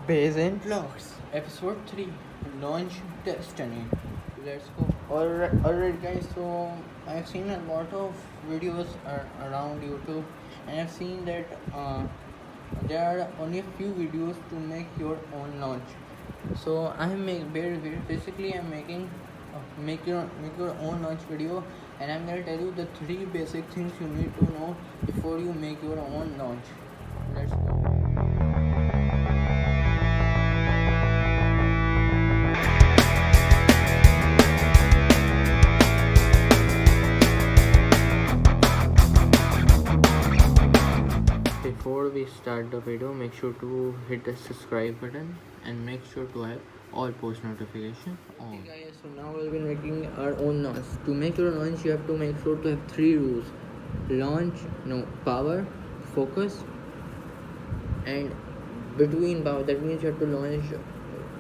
Peasant Vlogs, Episode 3, Launch Destiny. Let's go. Alright, guys, so I've seen a lot of videos around YouTube, and I've seen that there are only a few videos to make your own launch. So basically I'm making make your own launch video, and I'm gonna tell you the three basic things you need to know before you make your own launch. Let's go. Before we start the video, make sure to hit the subscribe button and make sure to have all post notification on. Okay guys, so now we'll be making our own launch. To make your launch, you have to make sure to have three rules: power, focus, and between power. That means you have to launch.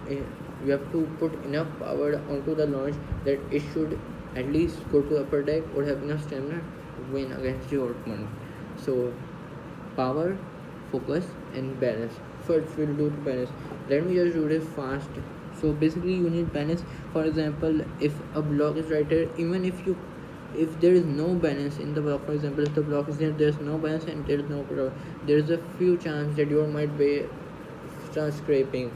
You have to put enough power onto the launch that it should at least go to upper deck or have enough stamina to win against your opponent. So power, focus, and balance. First we'll do balance. Let me just do this fast. So basically you need balance. For example, if a block is right here, even if there is no balance in the block, for example, if the block is there's no balance and there's no power, there's a few chance that you might be start scraping.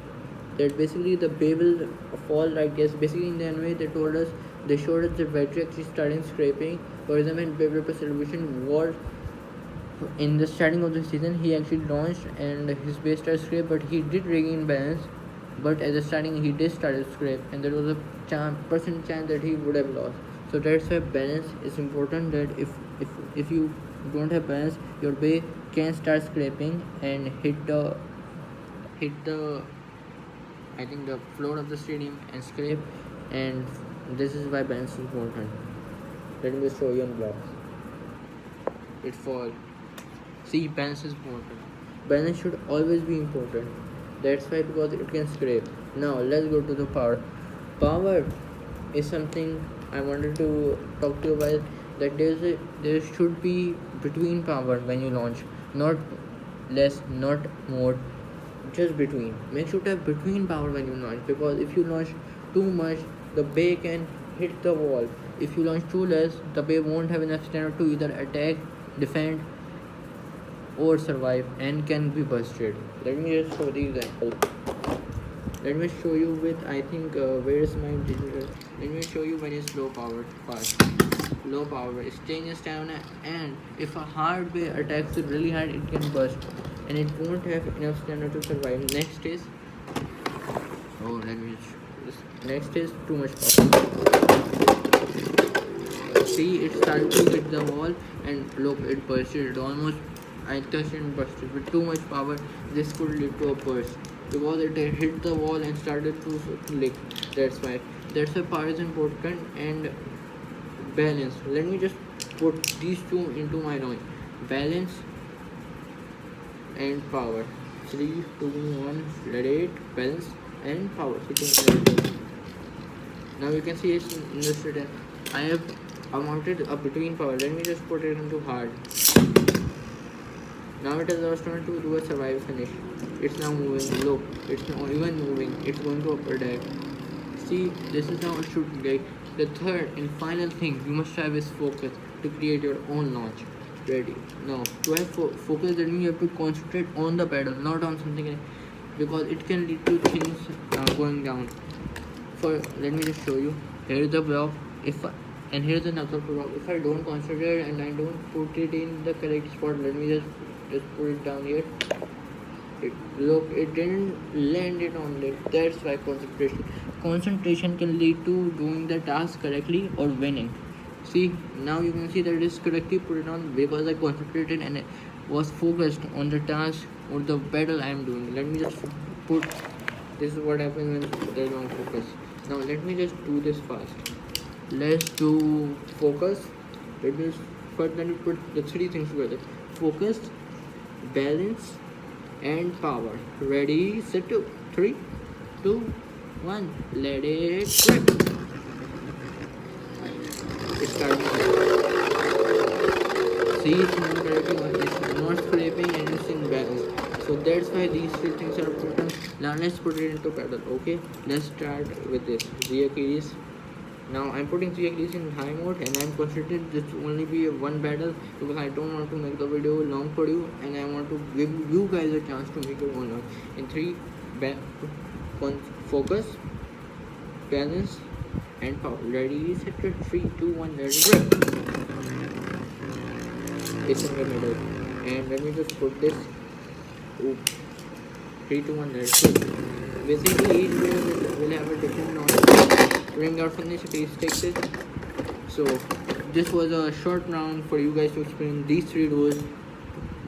That basically the bay will fall like this. Basically in the way they showed us the battery actually starting scraping. For example, in Beyblade Celebration War, in the starting of the season, he actually launched and his base started scrape, but he did regain balance. But at the starting, he did start to scrape, and there was a percent chance that he would have lost. So that's why balance is important. That if you don't have balance, your bay can start scraping and hit the I think the floor of the stadium and scrape, and this is why balance is important. Let me show you on blocks. It fall. See, balance is important. Balance should always be important. That's why, because it can scrape. Now let's go to the power. Power is something I wanted to talk to you about. That there should be between power when you launch, not less, not more, just between. Make sure to have between power when you launch, because if you launch too much, the bay can hit the wall. If you launch too less, the bay won't have enough stamina to either attack, defend, or survive, and can be busted. Let me just show the example. Let me show you with, I think, where is my digital? Let me show you when it's low power fast. Low power is staying in stamina, and if a hard bay attacks it really hard, it can burst, and it won't have enough stamina to survive. Next is next is too much power. See, it started to hit the wall, and look, it bursted. It almost, I touched and busted. With too much power, this could lead to a burst, because it hit the wall and started to lick. That's why power is important, and balance. Let me just put these two into my noise: balance and power. 3, 2, 1, let it. Balance and power. Now you can see it's illustrated. I mounted a between power. Let me just put it into hard. Now it has our turn to do a survive finish. It's now moving. Look, it's not even moving. It's going to upper deck. See, this is how it should be. The third and final thing you must have is focus to create your own launch. Ready? Now, to have focus, that means you have to concentrate on the pedal, not on something else, because it can lead to things going down. Let me just show you. Here is the block. And here's another block. If I don't concentrate and I don't put it in the correct spot, let me just put it down here. It didn't land it on it. That's why concentration can lead to doing the task correctly or winning. See, now you can see that it is correctly put it on, because I concentrated and was focused on the task or the battle I am doing. Let me just put, this is what happens when there is no focus. Now let me just do this fast. Let's do focus. Let me put the three things together: focus, balance, and power. Ready, set, 3, 2, 1. Let it flip. It starts. See, it's not scraping and it's in balance. So that's why these three things are important. Now let's put it into pedal. Okay, let's start with this Z Achilles. Now I'm putting Z Achilles in high mode, and I'm considering this to only be a one pedal because I don't want to make the video long for you, and I want to give you guys a chance to make your own one. In three, focus, balance, and power. Ready, set, 3, 2, 1, let it run. It's in the middle, and let me just put this. Ooh. 3, 2, 1, let it run. Basically, each video will have a different noise. Ring out from this statistics. So this was a short round for you guys to explain these 3 rules.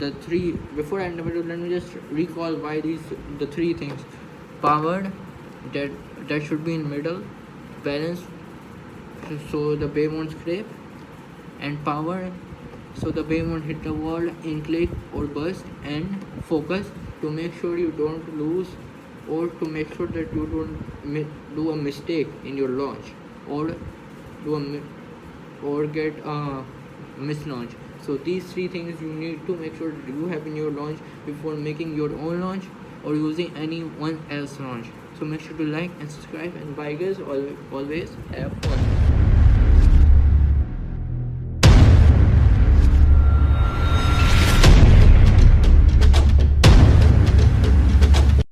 The 3 before I end the video, let me just recall why the 3 things. Powered, that should be in middle. Balance, so the bay won't scrape, and power, so the bay won't hit the wall in click or burst. And focus, to make sure you don't lose, or to make sure that you don't do a mistake in your launch, or or get a mislaunch. So these 3 things you need to make sure that you have in your launch before making your own launch or using anyone else's launch. So make sure to like and subscribe, and bye guys, always have fun.